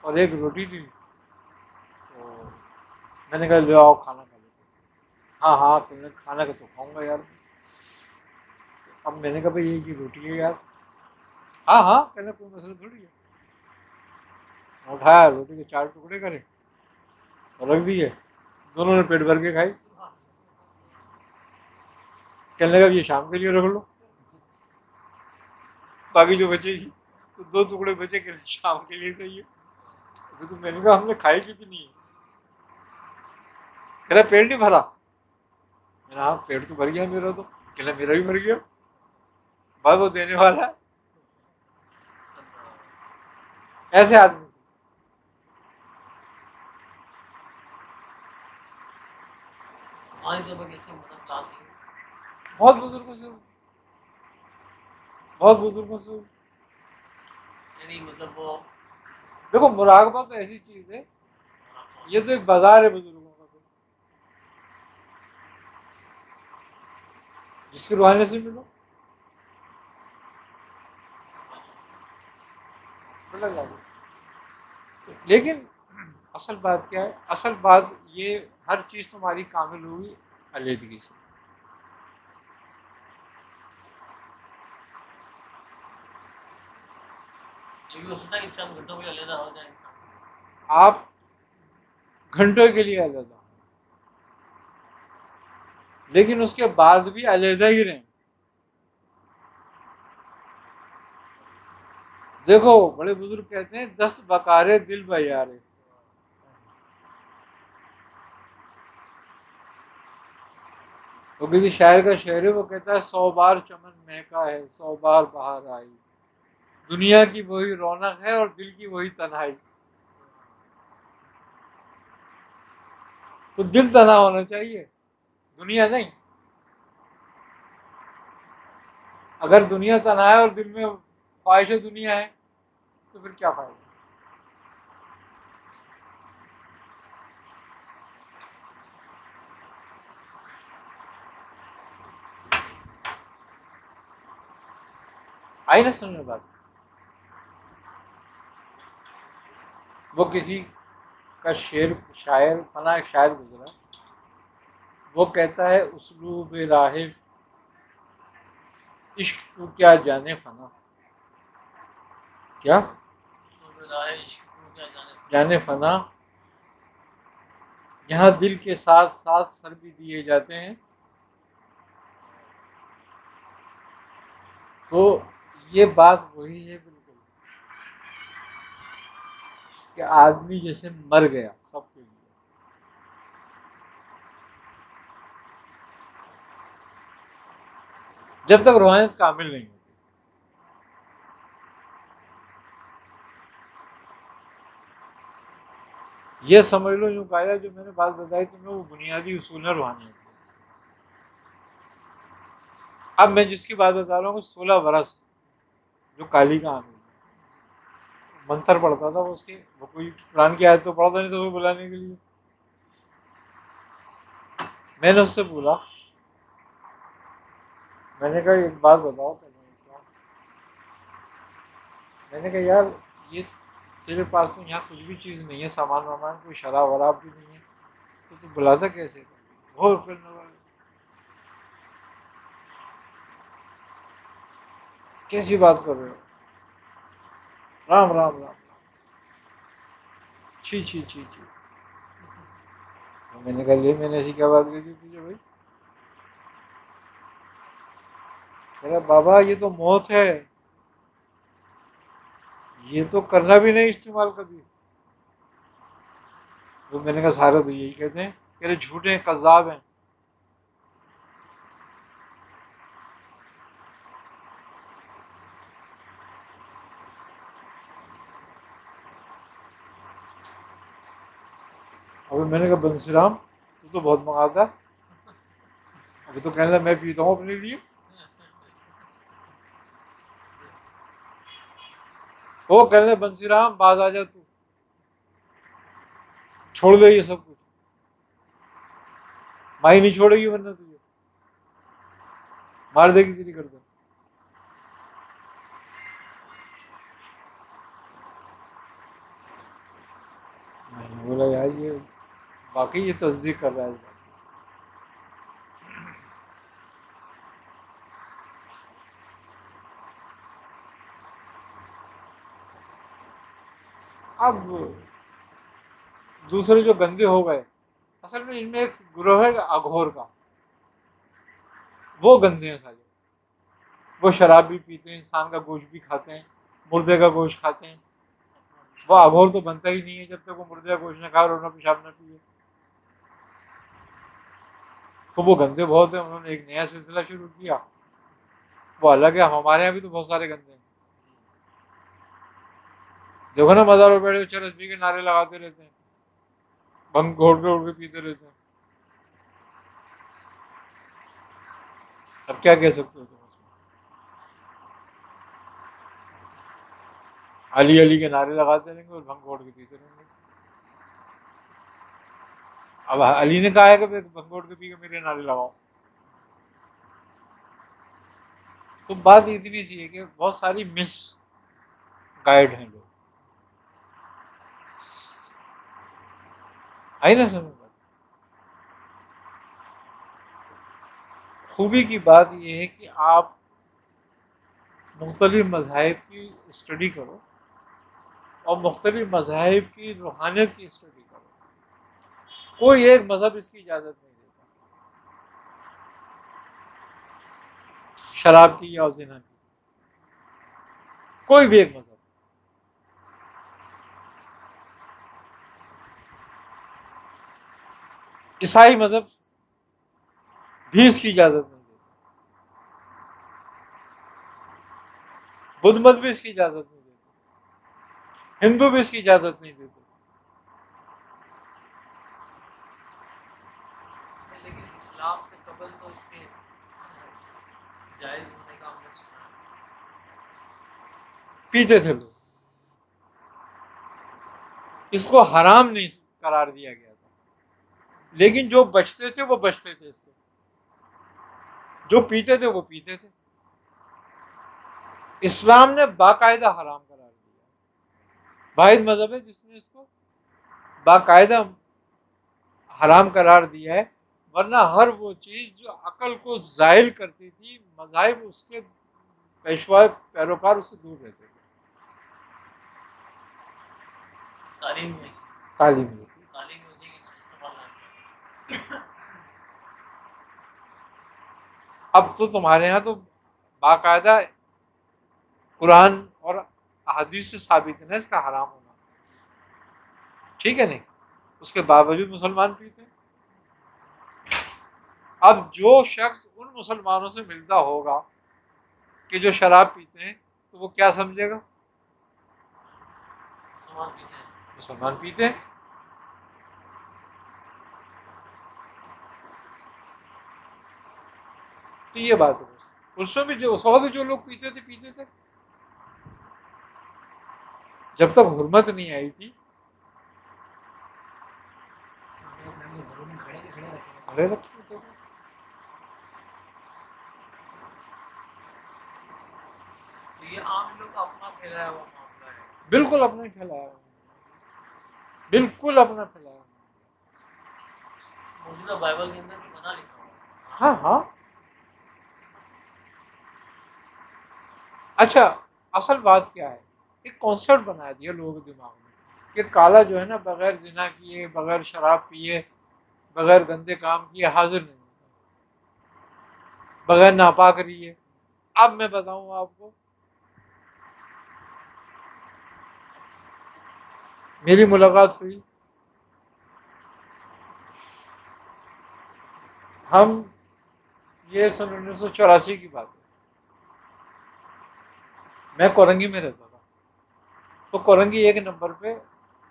और एक रोटी थी। तो मैंने कहा ले आओ खाना खा लेते। हाँ हाँ तुमने खाना का तो खाऊंगा यार। अब मैंने कहा भाई ये की रोटी है यार। हाँ हाँ कहना कोई मसला थोड़ी है। उठाया, रोटी के 4 टुकड़े करे और रख दिए। दोनों ने पेट भर के खाई। कहने लगा ये शाम के लिए रख लो, बाकी जो बचेगी तो 2 टुकड़े बचे के शाम के लिए सही है। तो मैंने कहा हमने खाई कितनी है? कह रहा पेट नहीं भरा। मैंने हाँ पेट तो भर गया मेरा। तो कहला मेरा भी भर गया। भाई वो देने वाला है। ऐसे आदमी हमारी तो कैसे मदद लाती है। बहुत बुजुर्गों से, बहुत बुजुर्गों से। यानी मतलब वो देखो मुराकबा तो ऐसी चीज है, ये तो एक बाजार है बुजुर्गों का। तो जिसकी रूहानी से मिलो लग जाएगा। लेकिन असल बात क्या है? असल बात ये हर चीज तुम्हारी कामिल हुई अलीदगी से। ये भी हो सकता है कि चंद घंटों के लिए अलग हो जाए इंसान। आप घंटों के लिए अलग, लेकिन उसके बाद भी अलग ही रहें। देखो बड़े बुजुर्ग कहते हैं दस्त बकारे दिल बयारे। तो किसी शायर का शेर है, वो कहता है 100 बार चमन महका है 100 बार बाहर आई, दुनिया की वही रौनक है और दिल की वही तन्हाई। तो दिल तना होना चाहिए, दुनिया नहीं। अगर दुनिया तना है और दिल में ख्वाहिश दुनिया है तो फिर क्या फायदा? आई ना समझ में बात? वो किसी का शेर, शायर फना एक शायर गुजरा, वो कहता है उसलूब राहे इश्क तू क्या जाने फना। क्या जाने फना, यहाँ दिल के साथ साथ सर भी दिए जाते हैं। तो ये बात वही है बिल्कुल कि आदमी जैसे मर गया सबके लिए। जब तक रूहानियत कामिल नहीं होती। ये समझ लो यूं कायदा जो मैंने बात बताई तुम्हें, वो बुनियादी उसूल है रूहानियत। अब मैं जिसकी बात बता रहा हूँ 16 बरस जो काली का आमिर मंत्र पढ़ता था, वो उसके वो कोई कुरान की आयत तो पढ़ता नहीं था वो बुलाने के लिए। मैंने उससे बोला, मैंने कहा एक बात बताओ। मैंने कहा यार ये तेरे पास तो यहाँ कुछ भी चीज़ नहीं है, सामान वामान कोई शराब वराब भी नहीं है, तो तू बुलाता कैसे? वो करने वाले कैसी बात कर रहे हो? राम राम राम, छी छी छी छी। मैंने कहा ले मैंने ऐसी क्या बात की थी तुझे भाई? अरे बाबा ये तो मौत है, ये तो करना भी नहीं इस्तेमाल कभी। तो मैंने कहा सारे तो यही कहते हैं, कह रहे झूठे हैं, कज़्ज़ाब हैं। अभी मैंने कहा बंसीराम तू तो बहुत मंगाता है, अभी तो कहने लगा मैं पीता हूँ अपने लिए। वो कहने लगा बंसीराम बाज आ जा, तू छोड़ दे ये सब कुछ। माई नहीं छोड़ेगी वरना तुझे मार देगी तेरी गर्दन। मैंने बोला यार ये वाकई ये तस्दीक कर रहा है इस बात की। अब दूसरे जो गंदे हो गए, असल में इनमें एक ग्रोह है अघोर का, वो गंदे हैं सारे। वो शराब भी पीते हैं, इंसान का गोश्त भी खाते हैं, मुर्दे का गोश्त खाते हैं। वो अघोर तो बनता ही नहीं है जब तक वो मुर्दे का गोश्त न खाए और ना पेशाब न पिए। तो वो गंदे बहुत है, उन्होंने एक नया सिलसिला शुरू किया, वो अलग है। हमारे यहाँ भी तो बहुत सारे गंदे हैं। देखो ना मज़ारों पे बैठे चरस पी के नारे लगाते रहते हैं, भंग घोड़ के पीते रहते हैं। अब क्या कह सकते हो तुम उसमें? अली अली के नारे लगाते रहेंगे और भंग घोड़ के पीते रहेंगे। अब अली ने कहा है कि भंग घोड़ के पी के मेरे नारे लगाओ। तो बात इतनी सी है कि बहुत सारी मिस गाइड हैं लोग। आई ना समझ बात? खूबी की बात यह है कि आप मुख्तलिफ मज़ाहिब की स्टडी करो और मुख्तलिफ मज़ाहिब की रूहानियत की स्टडी करो। कोई एक मज़हब इसकी इजाज़त नहीं देता शराब की या ज़िना की, कोई भी एक मज़हब। ईसाई मज़हब भी इसकी इजाज़त नहीं देता, बुद्ध मत भी इसकी इजाज़त नहीं देते, हिंदू भी इसकी इजाज़त नहीं देते। लेकिन इस्लाम से कबल तो इसके जायज़ होने का हमने सुना है। पीते थे लोग, इसको हराम नहीं करार दिया गया था, लेकिन जो बचते थे वो बचते थे इससे, जो पीते थे वो पीते थे। इस्लाम ने बाकायदा हराम करार दिया। वाहिद मजहब है जिसने इसको बाकायदा हराम करार दिया है, वरना हर वो चीज जो अकल को जायल करती थी, मज़ाहिब उसके पेशवा पैरोकार उससे दूर रहते थे। तालीम तालीम हो जाएगी तो इस्तेमाल ना। अब तो तुम्हारे यहाँ तो बाकायदा कुरान और अहादीस से साबित है ना इसका हराम होना, ठीक है नहीं? उसके बावजूद मुसलमान पीते हैं। अब जो शख्स उन मुसलमानों से मिलता होगा कि जो शराब पीते हैं, तो वो क्या समझेगा? मुसलमान पीते हैं। तो ये बात है। उसमें भी जो उस वक्त जो लोग पीते थे जब तक हुर्मत नहीं आई थी, खड़े रखे थे। ये आम लोग अपना फैलाया हुआ मामला है। बिल्कुल अपना ही फैलाया, बिल्कुल अपना फैलाया। मौजूदा बाइबल के अंदर भी मना लिखा हुआ। हाँ हाँ। अच्छा, असल बात क्या है, एक कॉन्सेप्ट बना दिया लोगों के दिमाग में कि काला जो है ना, बगैर जिना किए, बगैर शराब पिए, बगैर गंदे काम किए हाजिर नहीं होता, बगैर नापाक रहिए। अब मैं बताऊं आपको, मेरी मुलाकात हुई, हम ये सन 1984 की बात है, मैं कोरंगी में रहता था। तो कोरंगी एक नंबर पे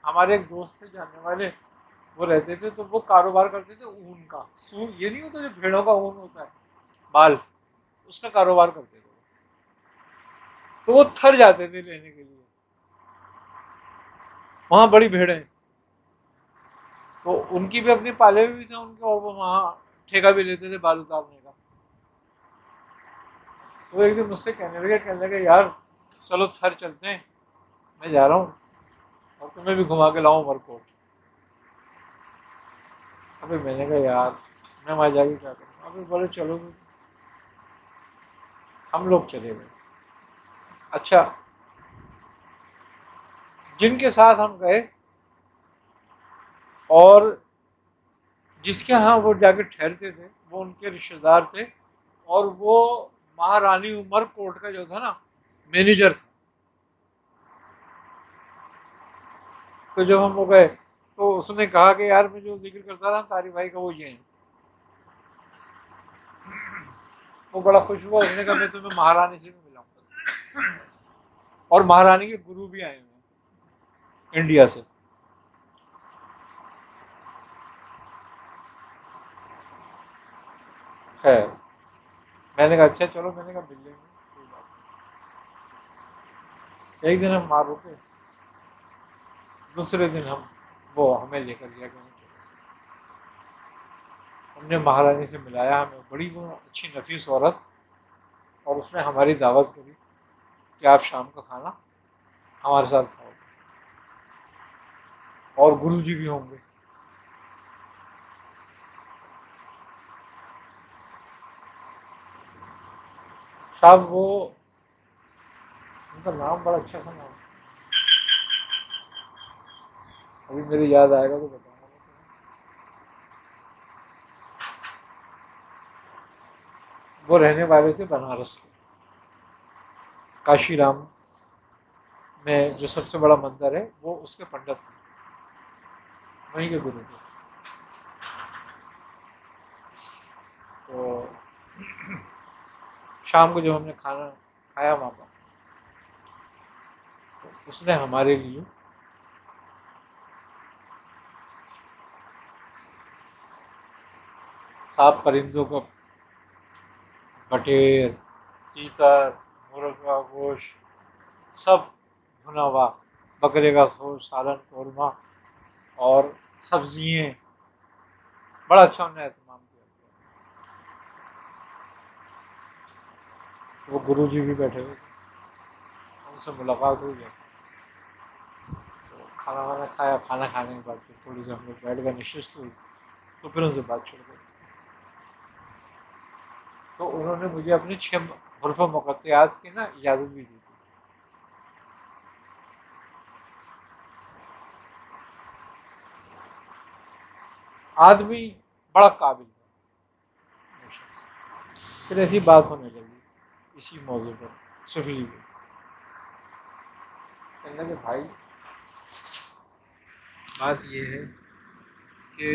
हमारे एक दोस्त थे जानने वाले, वो रहते थे। तो वो कारोबार करते थे ऊन का, ये नहीं होता जो भेड़ों का ऊन होता है, बाल, उसका कारोबार करते थे। तो वो थर जाते थे लेने के लिए, वहां बड़ी भेड़ें, तो उनकी भी अपनी पाले हुई थे उनके, और वो वहाँ ठेका भी लेते थे बाल उतारने का। तो एक दिन मुझसे कहने लगे यार चलो थर चलते हैं, मैं जा रहा हूँ और तुम्हें भी घुमा के लाऊं उमरकोट। अबे मैंने कहा यार मैं वहाँ जाके क्या करूँ। अबे बोले चलो, हम लोग चले गए। अच्छा, जिनके साथ हम गए और जिसके यहाँ वो जाके ठहरते थे वो उनके रिश्तेदार थे, और वो महारानी उमरकोट का जो था ना मैनेजर था। तो जब हम लोग गए तो उसने कहा कि यार मैं जो जिक्र करता रहा तारी भाई का वो ये है। वो बड़ा खुश हुआ, उसने कहा मैं तुम्हें महारानी से भी मिलाऊंगा। और महारानी के गुरु भी आए हुए हैं इंडिया से। खैर मैंने कहा अच्छा चलो, मैंने कहा मिल लेंगे कोई बात नहीं। एक दिन हम वहाँ रुके, दूसरे दिन वो हमें लेकर गया कहीं। हमने महारानी से मिलाया, हमें बड़ी वो अच्छी नफीस औरत, और उसने हमारी दावत करी कि आप शाम का खाना हमारे साथ खाओ और गुरु जी भी होंगे। साहब वो उनका नाम बड़ा अच्छा सा नाम, अभी मेरे याद आएगा तो बताऊंगा। वो रहने वाले थे बनारस के, काशीराम में जो सबसे बड़ा मंदिर है वो उसके पंडित थे, वहीं के गुरु थे। तो शाम को जब हमने खाना खाया वहाँ पर, तो उसने हमारे लिए साफ परिंदों का बटेर, तीतर, मुर्गा गोश्त सब भुना हुआ, बकरे का गोश्त, सालन, कौरमा और सब्जियाँ, बड़ा अच्छा उन्होंने एहतमाम किया। वो गुरु जी भी बैठे हुए थे, उनसे मुलाकात हुई है। तो खाना वाना खाया, खाना खाने के बाद फिर थोड़ी सी हम लोग बैठ गए, निश्चित हुई, तो फिर उनसे बात छोड़ गई। तो उन्होंने मुझे अपनी 6 हुर्फ़ मुक़त्तियात की ना इजाज़त भी दी थी। आदमी बड़ा काबिल था। फिर ऐसी बात होने लगी इसी मौजू पर, सूफी जी की। कहने लगे भाई बात ये है कि